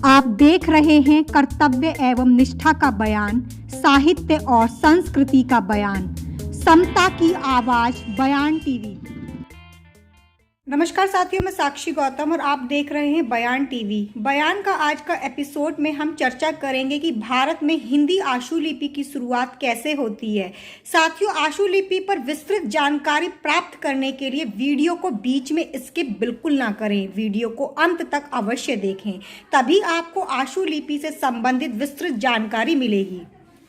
आप देख रहे हैं कर्तव्य एवं निष्ठा का बयान, साहित्य और संस्कृति का बयान, समता की आवाज बयान टीवी। नमस्कार साथियों, मैं साक्षी गौतम और आप देख रहे हैं बयान टीवी। बयान का आज का एपिसोड में हम चर्चा करेंगे कि भारत में हिंदी आशुलिपि की शुरुआत कैसे होती है। साथियों, आशुलिपि पर विस्तृत जानकारी प्राप्त करने के लिए वीडियो को बीच में स्किप बिल्कुल ना करें। वीडियो को अंत तक अवश्य देखें, तभी आपको आशुलिपि से संबंधित विस्तृत जानकारी मिलेगी।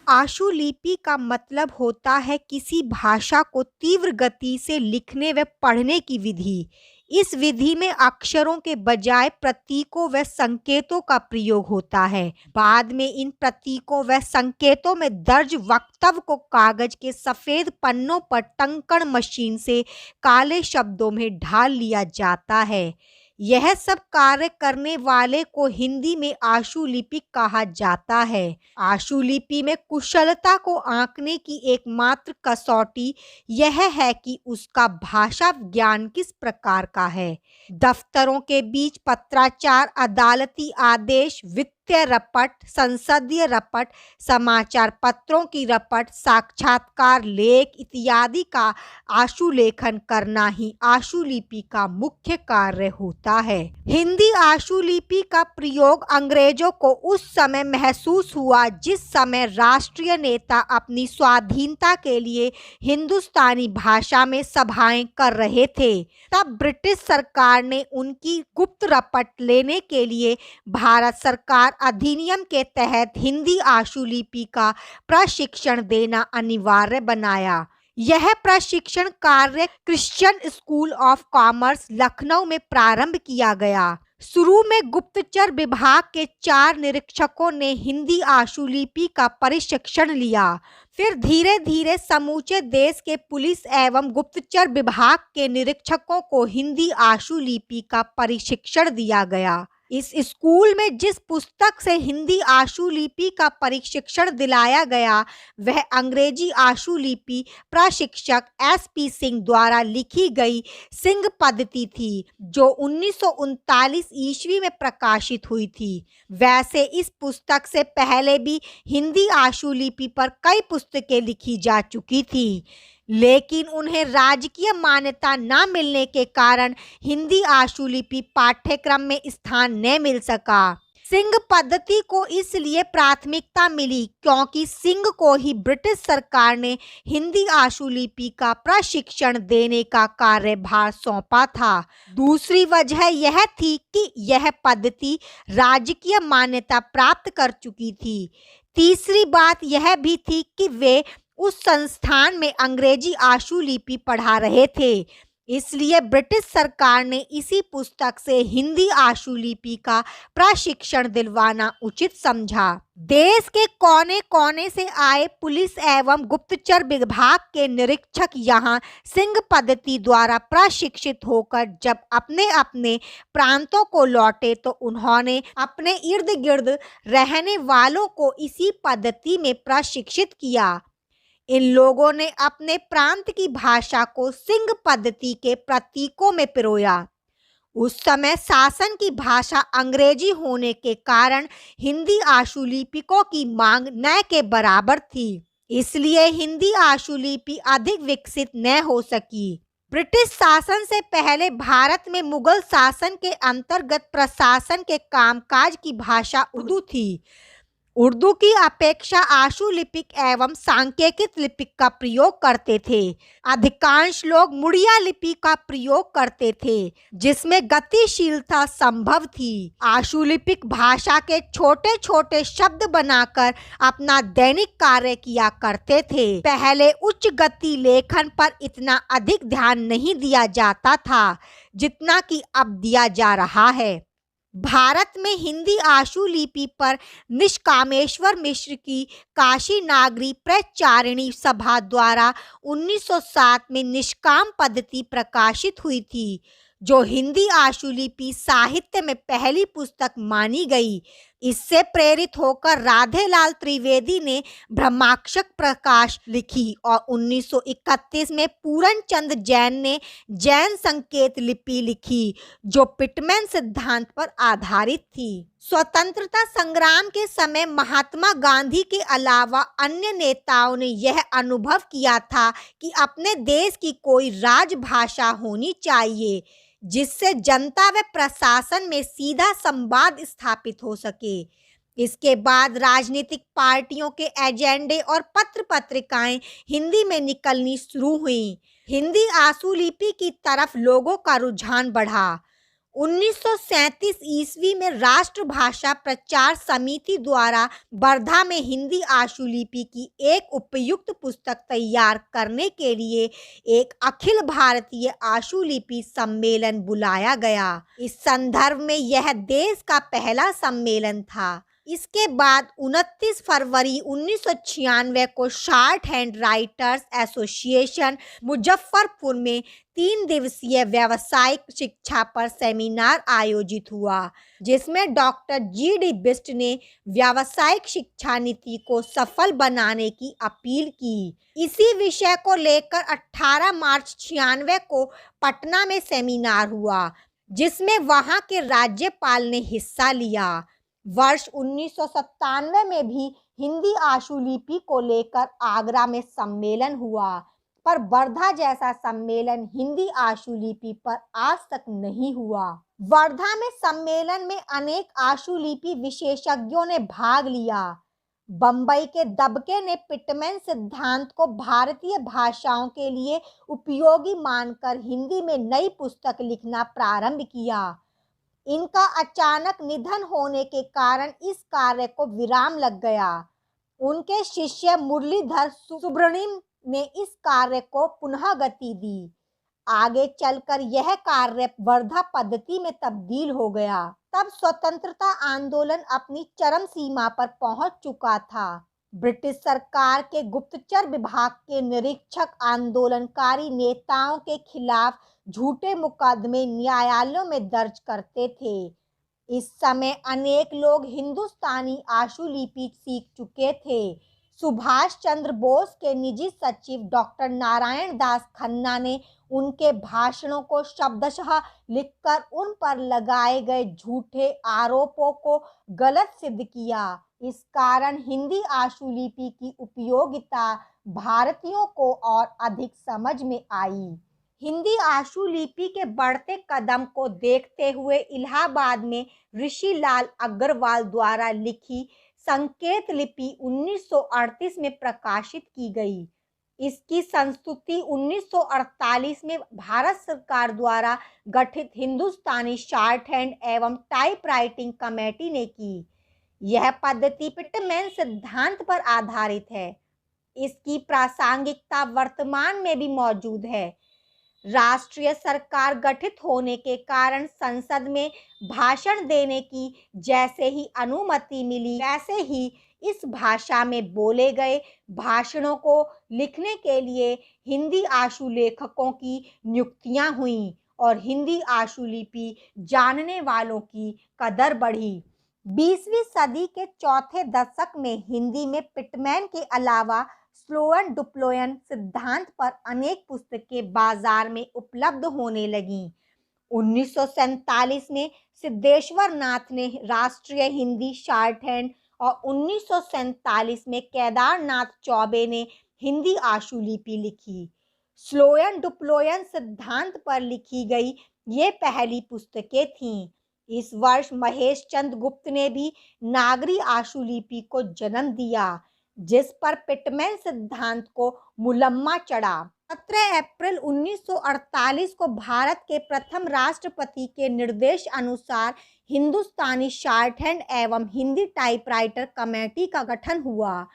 आशुलिपि का मतलब होता है किसी भाषा को तीव्र गति से लिखने व पढ़ने की विधि। इस विधि में अक्षरों के बजाय प्रतीकों व संकेतों का प्रयोग होता है। बाद में इन प्रतीकों व संकेतों में दर्ज वक्तव्य को कागज के सफेद पन्नों पर टंकण मशीन से काले शब्दों में ढाल लिया जाता है। यह सब कार्य करने वाले को हिंदी में आशुलिपिक कहा जाता है। आशुलिपि में कुशलता को आंकने की एकमात्र कसौटी यह है कि उसका भाषा ज्ञान किस प्रकार का है। दफ्तरों के बीच पत्राचार, अदालती आदेश, वित्तीय रपट, संसदीय रपट, समाचार पत्रों की रपट, साक्षात्कार लेख इत्यादि का आशुलेखन करना ही आशुलिपि का मुख्य कार्य होता है। हिंदी आशुलिपि का प्रयोग अंग्रेजों को उस समय महसूस हुआ जिस समय राष्ट्रीय नेता अपनी स्वाधीनता के लिए हिंदुस्तानी भाषा में सभाएं कर रहे थे। तब ब्रिटिश सरकार ने उनकी गुप्त रपट लेने के लिए भारत सरकार अधिनियम के तहत हिंदी आशुलिपि का प्रशिक्षण देना अनिवार्य बनाया। यह प्रशिक्षण कार्य Christian school of commerce Lucknow में प्रारंभ किया गया। शुरू में गुप्तचर विभाग के 4 निरीक्षकों ने हिंदी आशुलिपि का प्रशिक्षण लिया। फिर धीरे धीरे समूचे देश के पुलिस एवं गुप्तचर विभाग के निरीक्षकों को हिंदी आशुलिपि का प्रशिक्षण दिया गया। इस स्कूल में जिस पुस्तक से हिंदी आशुलिपि का प्रशिक्षण दिलाया गया वह अंग्रेजी आशुलिपि प्रशिक्षक SP सिंह द्वारा लिखी गई सिंह पद्धति थी, जो 1939 ईस्वी में प्रकाशित हुई थी। वैसे इस पुस्तक से पहले भी हिंदी आशुलिपि पर कई पुस्तकें लिखी जा चुकी थी, लेकिन उन्हें राजकीय मान्यता न मिलने के कारण हिंदी आशुलिपि पाठ्यक्रम में स्थान न मिल सका। सिंह पद्धति को इसलिए प्राथमिकता मिली क्योंकि सिंह को ही ब्रिटिश सरकार ने हिंदी आशुलिपि का प्रशिक्षण देने का कार्यभार सौंपा था। दूसरी वजह यह थी कि यह पद्धति राजकीय मान्यता प्राप्त कर चुकी थी। तीसरी बात यह भी थी कि वे उस संस्थान में अंग्रेजी आशुलिपि पढ़ा रहे थे, इसलिए ब्रिटिश सरकार ने इसी पुस्तक से हिंदी आशुलिपि का प्रशिक्षण दिलवाना उचित समझा। देश के कोने कोने से आए पुलिस एवं गुप्तचर विभाग के निरीक्षक यहाँ सिंह पद्धति द्वारा प्रशिक्षित होकर जब अपने अपने प्रांतों को लौटे तो उन्होंने अपने इर्द गिर्द रहने वालों को इसी पद्धति में प्रशिक्षित किया। इन लोगों ने अपने प्रांत की भाषा को सिंह पद्धति के प्रतीकों में पिरोया। उस समय शासन की भाषा अंग्रेजी होने के कारण हिंदी आशुलिपिकों की मांग न के बराबर थी, इसलिए हिंदी आशुलिपि अधिक विकसित न हो सकी। ब्रिटिश शासन से पहले भारत में मुगल शासन के अंतर्गत प्रशासन के कामकाज की भाषा उर्दू थी। उर्दू की अपेक्षा आशुलिपिक एवं सांकेतिक लिपि का प्रयोग करते थे। अधिकांश लोग मुड़िया लिपि का प्रयोग करते थे, जिसमें गतिशीलता संभव थी। आशुलिपिक भाषा के छोटे छोटे शब्द बनाकर अपना दैनिक कार्य किया करते थे। पहले उच्च गति लेखन पर इतना अधिक ध्यान नहीं दिया जाता था जितना कि अब दिया जा रहा है। भारत में हिंदी आशुलिपि पर निष्कामेश्वर मिश्र की काशी नागरी प्रचारिणी सभा द्वारा 1907 में निष्काम पद्धति प्रकाशित हुई थी, जो हिंदी आशुलिपि साहित्य में पहली पुस्तक मानी गई। इससे प्रेरित होकर राधेलाल त्रिवेदी ने ब्रह्माक्षर प्रकाश लिखी और 1931 में पूरन चंद जैन ने जैन संकेत लिपि लिखी, जो पिटमैन सिद्धांत पर आधारित थी। स्वतंत्रता संग्राम के समय महात्मा गांधी के अलावा अन्य नेताओं ने यह अनुभव किया था कि अपने देश की कोई राजभाषा होनी चाहिए, जिससे जनता व प्रशासन में सीधा संवाद स्थापित हो सके। इसके बाद राजनीतिक पार्टियों के एजेंडे और पत्र पत्रिकाएं हिंदी में निकलनी शुरू हुई। हिंदी आशुलिपि की तरफ लोगों का रुझान बढ़ा। 1937 ईस्वी में राष्ट्रभाषा प्रचार समिति द्वारा वर्धा में हिंदी आशुलिपि की एक उपयुक्त पुस्तक तैयार करने के लिए एक अखिल भारतीय आशुलिपि सम्मेलन बुलाया गया। इस संदर्भ में यह देश का पहला सम्मेलन था। इसके बाद 29 फरवरी 1996 को short hand writers association Muzaffarpur में 3 दिवसीय व्यावसायिक शिक्षा पर सेमिनार आयोजित हुआ, जिसमें डॉक्टर GD बिष्ट ने व्यावसायिक शिक्षा नीति को सफल बनाने की अपील की। इसी विषय को लेकर 18 मार्च 96 को पटना में सेमिनार हुआ, जिसमें वहां के राज्यपाल ने हिस्सा लिया। वर्ष 1997 में भी हिंदी आशुलिपि को लेकर आगरा में सम्मेलन हुआ, पर वर्धा जैसा सम्मेलन हिंदी आशुलिपि पर आज तक नहीं हुआ। वर्धा में सम्मेलन में अनेक आशुलिपि विशेषज्ञों ने भाग लिया। बम्बई के दबके ने पिटमैन सिद्धांत को भारतीय भाषाओं के लिए उपयोगी मानकर हिंदी में नई पुस्तक लिखना प्रारंभ किया। इनका अचानक निधन होने के कारण इस कार्य को विराम लग गया। उनके शिष्य मुरलीधर सुब्रमण्यम ने इस कार्य को पुनः गति दी। आगे चलकर यह कार्य वर्धा पद्धति में तब्दील हो गया। तब स्वतंत्रता आंदोलन अपनी चरम सीमा पर पहुंच चुका था। ब्रिटिश सरकार के गुप्तचर विभाग के निरीक्षक आंदोलनकारी नेताओं के खिलाफ झूठे मुकदमे न्यायालयों में दर्ज करते थे। इस समय अनेक लोग हिंदुस्तानी आशुलिपि सीख चुके थे। सुभाष चंद्र बोस के निजी सचिव डॉक्टर नारायण दास खन्ना ने उनके भाषणों को शब्दशः लिखकर उन पर लगाए गए झूठे आरोपों को गलत सिद्ध किया। इस कारण हिंदी आशुलिपि की उपयोगिता भारतीयों को और अधिक समझ में आई। हिंदी आशुलिपि के बढ़ते कदम को देखते हुए इलाहाबाद में ऋषि लाल अग्रवाल द्वारा लिखी संकेत लिपि 1938 में प्रकाशित की गई। इसकी संस्तुति 1948 में भारत सरकार द्वारा गठित हिंदुस्तानी शॉर्ट हैंड एवं टाइप राइटिंग कमेटी ने की। यह पद्धति पिटमैन सिद्धांत पर आधारित है। इसकी प्रासंगिकता वर्तमान में भी मौजूद है। राष्ट्रीय सरकार गठित होने के कारण संसद में भाषण देने की जैसे ही अनुमति मिली, वैसे ही इस भाषा में बोले गए भाषणों को लिखने के लिए हिंदी आशुलेखकों की नियुक्तियां हुईं और हिंदी आशुलिपि जानने वालों की कदर बढ़ी। 20वीं सदी के चौथे दशक में हिंदी में पिटमैन के अलावा स्लोएन डुप्लोएन सिद्धांत पर अनेक पुस्तकें बाजार में उपलब्ध होने लगीं। 1947 में सिद्धेश्वर नाथ ने राष्ट्रीय हिंदी शॉर्ट हैंड और 1947 में केदारनाथ चौबे ने हिंदी आशुलिपि लिखी। स्लोएन डुप्लोएन सिद्धांत पर लिखी गई ये पहली पुस्तकें थीं। इस वर्ष महेश चंद्र गुप्त ने भी नागरी आशुलिपि को जन्म दिया, जिस पर पिटमैन सिद्धांत को मुलम्मा चढ़ा। 17 अप्रैल 1948 को भारत के प्रथम राष्ट्रपति के निर्देश अनुसार हिंदुस्तानी शॉर्ट हैंड एवं हिंदी टाइपराइटर कमेटी का गठन हुआ।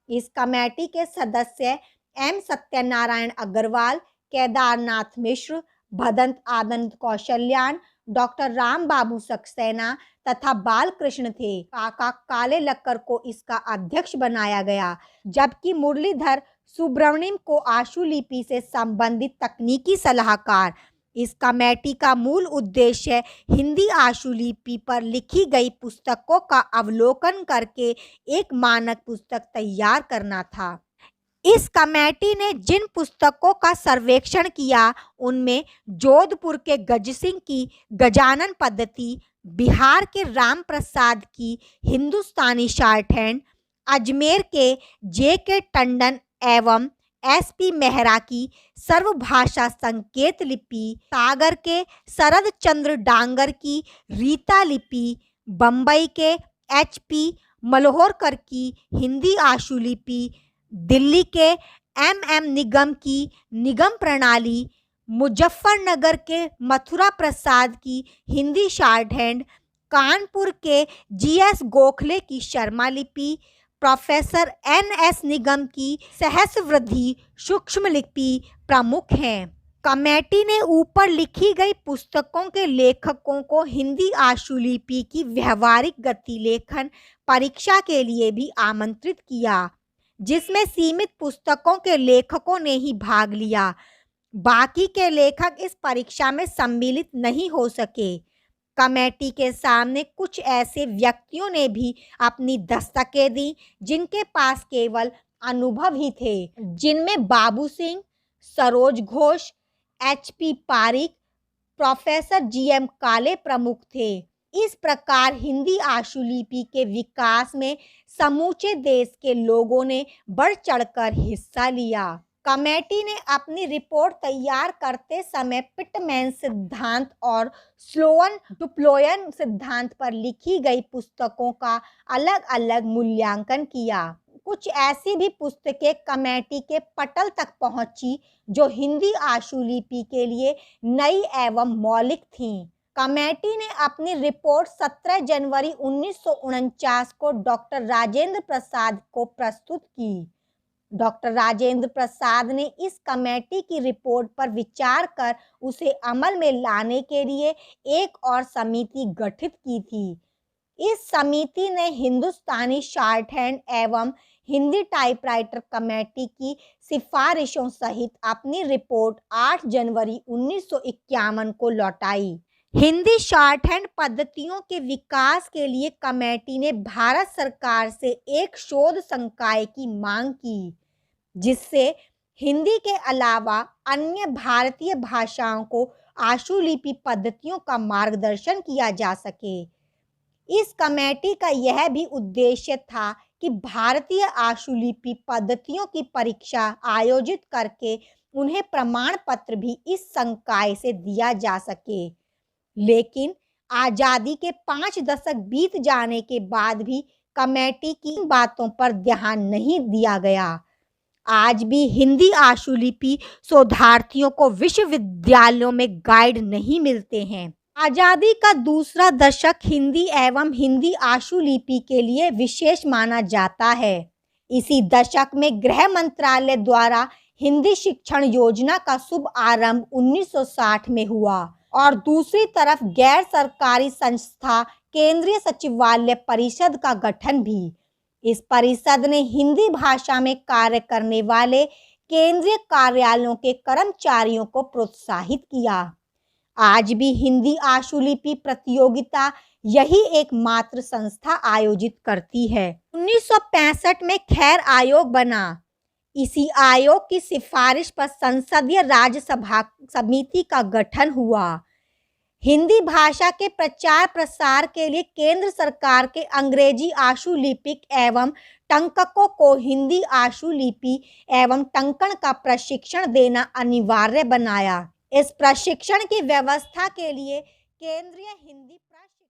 इस कमेटी के सदस्य एम सत्यनारायण अग्रवाल, केदारनाथ मिश्र, भदंत आनंद कौशल्यान, डॉक्टर राम बाबू सक्सेना तथा बालकृष्ण थे। काका काले लक्कर को इसका अध्यक्ष बनाया गया, जबकि मुरलीधर सुब्रमण्यम को आशुलिपि से संबंधित तकनीकी सलाहकार इस कमेटी का मूल उद्देश्य हिंदी आशुलिपि पर लिखी गई पुस्तकों का अवलोकन करके एक मानक पुस्तक तैयार करना था। इस कमेटी ने जिन पुस्तकों का सर्वेक्षण किया उनमें जोधपुर के गजसिंह की गजानन पद्धति, बिहार के राम प्रसाद की हिंदुस्तानी शॉर्टहैंड, अजमेर के जे.के. टंडन एवं एस.पी. मेहरा की सर्वभाषा संकेत लिपि, सागर के शरद चंद्र डांगर की रीता लिपि, बम्बई के एच.पी. मल्होरकर की हिंदी आशुलिपि, दिल्ली के एम.एम. निगम की निगम प्रणाली, मुजफ्फरनगर के मथुरा प्रसाद की हिंदी शॉर्टहैंड, कानपुर के जी.एस. गोखले की शर्मा लिपि, प्रोफेसर एन.एस. निगम की सहस्रवृद्धि सूक्ष्म लिपि प्रमुख हैं। कमेटी ने ऊपर लिखी गई पुस्तकों के लेखकों को हिंदी आशुलिपि की व्यवहारिक गति लेखन परीक्षा के लिए भी आमंत्रित किया, जिसमें सीमित पुस्तकों के लेखकों ने ही भाग लिया। बाकी के लेखक इस परीक्षा में सम्मिलित नहीं हो सके। कमेटी के सामने कुछ ऐसे व्यक्तियों ने भी अपनी दस्तकें दी जिनके पास केवल अनुभव ही थे, जिनमें Babu Singh, Saroj Ghosh, H P. Pareek, professor G M. Kale प्रमुख थे। इस प्रकार हिंदी आशुलिपि के विकास में समूचे देश के लोगों ने बढ़ चढ़कर हिस्सा लिया। कमेटी ने अपनी रिपोर्ट तैयार करते समय पिटमैन सिद्धांत और स्लोअन-डुप्लोयन सिद्धांत पर लिखी गई पुस्तकों का अलग अलग मूल्यांकन किया। कुछ ऐसी भी पुस्तकें कमेटी के पटल तक पहुंची जो हिंदी आशुलिपि के लिए नई एवं मौलिक थीं। कमेटी ने अपनी रिपोर्ट 17 जनवरी 1949 को डॉक्टर राजेंद्र प्रसाद को प्रस्तुत की। डॉक्टर राजेंद्र प्रसाद ने इस कमेटी की रिपोर्ट पर विचार कर उसे अमल में लाने के लिए एक और समिति गठित की थी। इस समिति ने हिंदुस्तानी शॉर्टहैंड एवं हिंदी टाइपराइटर कमेटी की सिफारिशों सहित अपनी रिपोर्ट 8 जनवरी 1951 को लौटाई। हिंदी शॉर्टहैंड पद्धतियों के विकास के लिए कमेटी ने भारत सरकार से एक शोध संकाय की मांग की, जिससे हिंदी के अलावा अन्य भारतीय भाषाओं को आशुलिपि पद्धतियों का मार्गदर्शन किया जा सके। इस कमेटी का यह भी उद्देश्य था कि भारतीय आशुलिपि पद्धतियों की परीक्षा आयोजित करके उन्हें प्रमाण पत्र भी इस संकाय से दिया जा सके। लेकिन आज़ादी के 5 दशक बीत जाने के बाद भी कमेटी की बातों पर ध्यान नहीं दिया गया। आज भी हिंदी आशुलिपि शोधार्थियों को विश्वविद्यालयों में गाइड नहीं मिलते हैं। आज़ादी का दूसरा दशक हिंदी एवं हिंदी आशुलिपि के लिए विशेष माना जाता है। इसी दशक में गृह मंत्रालय द्वारा हिंदी शिक्षण योजना का शुभ आरंभ 1960 में हुआ और दूसरी तरफ गैर सरकारी संस्था केंद्रीय सचिवालय परिषद का गठन भी। इस परिषद ने हिंदी भाषा में कार्य करने वाले केंद्रीय कार्यालयों के कर्मचारियों को प्रोत्साहित किया। आज भी हिंदी आशुलिपि प्रतियोगिता यही एकमात्र संस्था आयोजित करती है। 1965 में खैर आयोग बना। इसी आयोग की सिफारिश पर संसदीय राज्यसभा समिति का गठन हुआ। हिंदी भाषा के प्रचार प्रसार के लिए केंद्र सरकार के अंग्रेजी आशुलिपिक एवं टंककों को हिंदी आशुलिपि एवं टंकण का प्रशिक्षण देना अनिवार्य बनाया। इस प्रशिक्षण की व्यवस्था के लिए केंद्रीय हिंदी प्रशिक्षण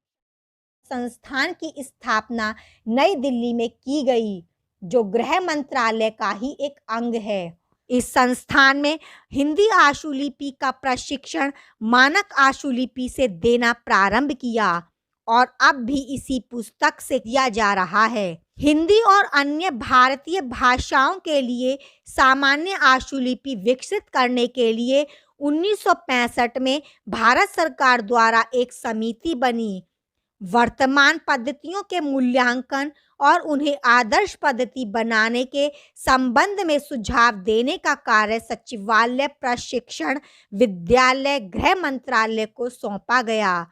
संस्थान की स्थापना नई दिल्ली में की गई, जो गृह मंत्रालय का ही एक अंग है। इस संस्थान में हिंदी आशुलिपि का प्रशिक्षण मानक आशुलिपि से देना प्रारंभ किया और अब भी इसी पुस्तक से किया जा रहा है। हिंदी और अन्य भारतीय भाषाओं के लिए सामान्य आशुलिपि विकसित करने के लिए 1965 में भारत सरकार द्वारा एक समिति बनी। वर्तमान पद्धतियों के मूल्यांकन और उन्हें आदर्श पद्धति बनाने के संबंध में सुझाव देने का कार्य सचिवालय प्रशिक्षण विद्यालय गृह मंत्रालय को सौंपा गया।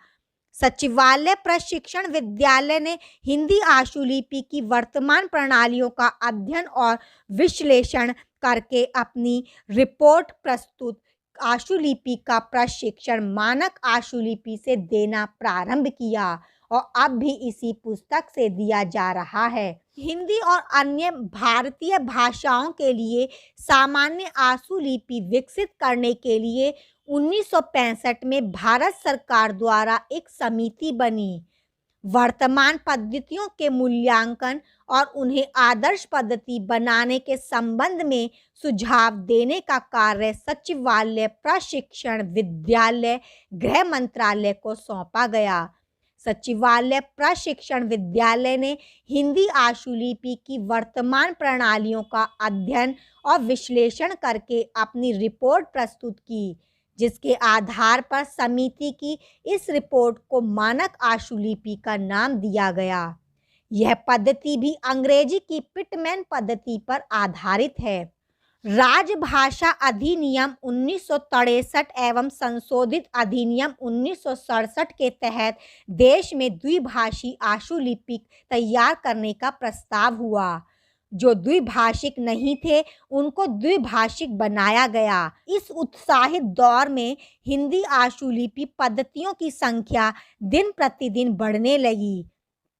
सचिवालय प्रशिक्षण विद्यालय ने हिंदी आशुलिपि की वर्तमान प्रणालियों का अध्ययन और विश्लेषण करके अपनी रिपोर्ट प्रस्तुत आशुलिपि का प्रशिक्षण मानक आशुलिपि से देना प्रारंभ किया और अब भी इसी पुस्तक से दिया जा रहा है। हिंदी और अन्य भारतीय भाषाओं के लिए सामान्य आशुलिपि विकसित करने के लिए 1965 में भारत सरकार द्वारा एक समिति बनी। वर्तमान पद्धतियों के मूल्यांकन और उन्हें आदर्श पद्धति बनाने के संबंध में सुझाव देने का कार्य सचिवालय प्रशिक्षण विद्यालय गृह मंत्रालय को सौंपा गया। सचिवालय प्रशिक्षण विद्यालय ने हिंदी आशुलिपि की वर्तमान प्रणालियों का अध्ययन और विश्लेषण करके अपनी रिपोर्ट प्रस्तुत की, जिसके आधार पर समिति की इस रिपोर्ट को मानक आशुलिपि का नाम दिया गया। यह पद्धति भी अंग्रेजी की पिटमैन पद्धति पर आधारित है। राजभाषा अधिनियम 1963 एवं संशोधित अधिनियम 1967 के तहत देश में द्विभाषी आशुलिपि तैयार करने का प्रस्ताव हुआ। जो द्विभाषिक नहीं थे उनको द्विभाषिक बनाया गया। इस उत्साहित दौर में हिंदी आशुलिपि पद्धतियों की संख्या दिन प्रतिदिन बढ़ने लगी।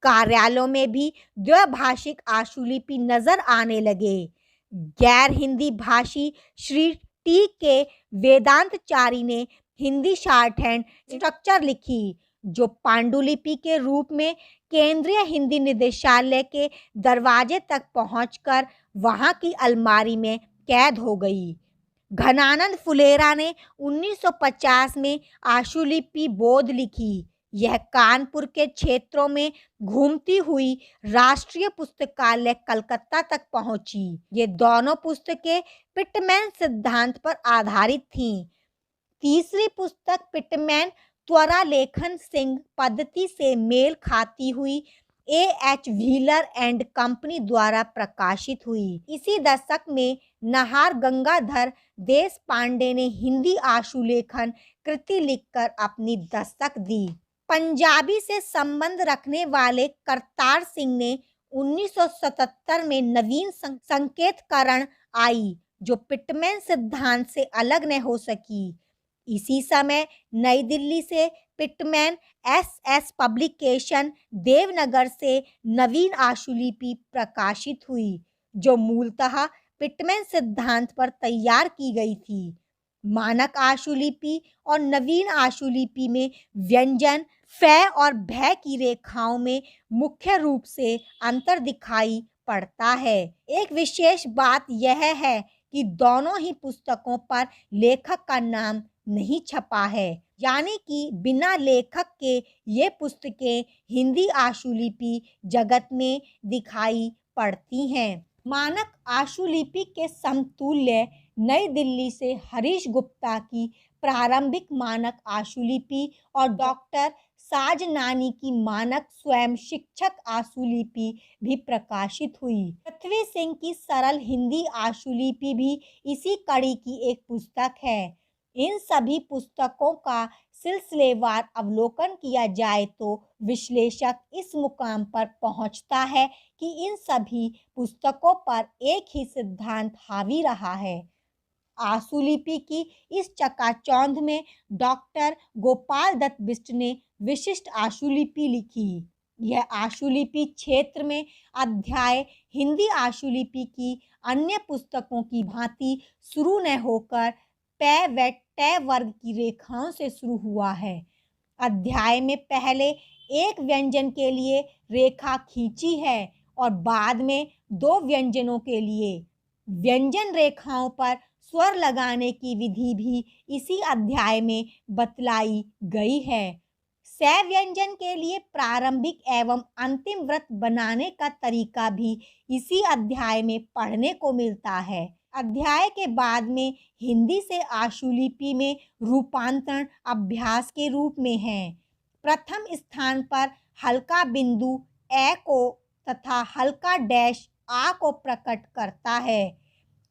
कार्यालयों में भी द्विभाषिक आशुलिपि नजर आने लगे। गैर हिंदी भाषी श्री टी के वेदांतचारी ने हिंदी शॉर्टहैंड स्ट्रक्चर लिखी, जो पांडुलिपि के रूप में केंद्रीय हिंदी निदेशालय के दरवाजे तक पहुंचकर वहां की अलमारी में कैद हो गई। घनानंद फुलेरा ने 1950 में आशुलिपि बोध लिखी। यह कानपुर के क्षेत्रों में घूमती हुई राष्ट्रीय पुस्तकालय कलकत्ता तक पहुंची। ये दोनों पुस्तकें पिटमैन सिद्धांत पर आधारित थीं। तीसरी पुस्तक पिटमैन त्वरा लेखन सिंह पद्धति से मेल खाती हुई A.H. व्हीलर एंड कंपनी द्वारा प्रकाशित हुई। इसी दशक में नाहर गंगाधर देश पांडे ने हिंदी आशुलेखन कृति लिखकर अपनी दस्तक दी। पंजाबी से संबंध रखने वाले करतार सिंह ने 1977 में नवीन संकेतकरण आई, जो पिटमैन सिद्धांत से अलग न हो सकी। इसी समय नई दिल्ली से पिटमैन SS पब्लिकेशन देवनगर से नवीन आशुलिपि प्रकाशित हुई, जो मूलतः पिटमैन सिद्धांत पर तैयार की गई थी। मानक आशुलिपि और नवीन आशुलिपि में व्यंजन फ और भ की रेखाओं में मुख्य रूप से अंतर दिखाई पड़ता है। एक विशेष बात यह है कि दोनों ही पुस्तकों पर लेखक का नाम नहीं छपा है, यानी कि बिना लेखक के ये पुस्तकें हिंदी आशुलिपि जगत में दिखाई पड़ती हैं। मानक आशुलिपि के समतुल्य नई दिल्ली से हरीश गुप्ता की प्रारंभिक मानक आशुलिपि और डॉक्टर साजनानी की मानक स्वयं शिक्षक आशुलिपि भी प्रकाशित हुई। पृथ्वी सिंह की सरल हिंदी आशुलिपि भी इसी कड़ी की एक पुस्तक है। इन सभी पुस्तकों का सिलसिलेवार अवलोकन किया जाए तो विश्लेषक इस मुकाम पर पहुंचता है कि इन सभी पुस्तकों पर एक ही सिद्धांत हावी रहा है। आशुलिपि की इस चकाचौंध में डॉक्टर गोपाल दत्त बिष्ट ने विशिष्ट आशुलिपि लिखी। यह आशुलिपि क्षेत्र में अध्याय हिंदी आशुलिपि की अन्य पुस्तकों की भांति शुरू न होकर प व ट वर्ग की रेखाओं से शुरू हुआ है। अध्याय में पहले एक व्यंजन के लिए रेखा खींची है और बाद में दो व्यंजनों के लिए। व्यंजन रेखाओं पर स्वर लगाने की विधि भी इसी अध्याय में बतलाई गई है। स व्यंजन के लिए प्रारंभिक एवं अंतिम व्रत बनाने का तरीका भी इसी अध्याय में पढ़ने को मिलता है। अध्याय के बाद में हिंदी से आशुलिपि में रूपांतरण अभ्यास के रूप में है। प्रथम स्थान पर हल्का बिंदु ए को तथा हल्का डैश आ को प्रकट करता है।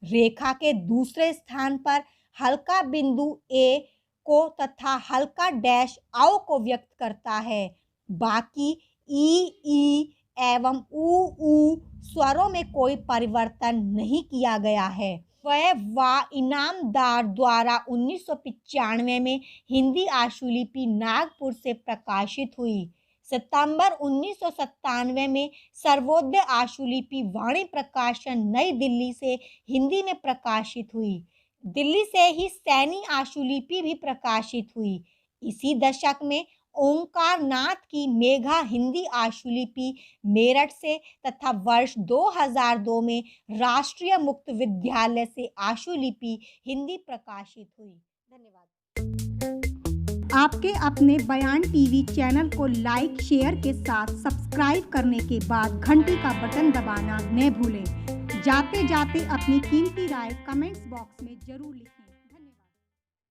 रेखा के दूसरे स्थान पर हल्का बिंदु ए को तथा हल्का डैश आओ को व्यक्त करता है। बाकी ई एवं ऊ स्वरों में कोई परिवर्तन नहीं किया गया है। वह इनामदार द्वारा 1995 में हिंदी आशुलिपि नागपुर से प्रकाशित हुई। सितंबर 1997 में सर्वोदय आशुलिपि वाणी प्रकाशन नई दिल्ली से हिंदी में प्रकाशित हुई। दिल्ली से ही सैनी आशुलिपि भी प्रकाशित हुई। इसी दशक में ओंकार नाथ की मेघा हिंदी आशुलिपि मेरठ से तथा वर्ष 2002 में राष्ट्रीय मुक्त विद्यालय से आशुलिपि हिंदी प्रकाशित हुई। धन्यवाद। आपके अपने बयान टीवी चैनल को लाइक शेयर के साथ सब्सक्राइब करने के बाद घंटी का बटन दबाना न भूलें। जाते जाते अपनी कीमती राय कमेंट्स बॉक्स में जरूर लिखें।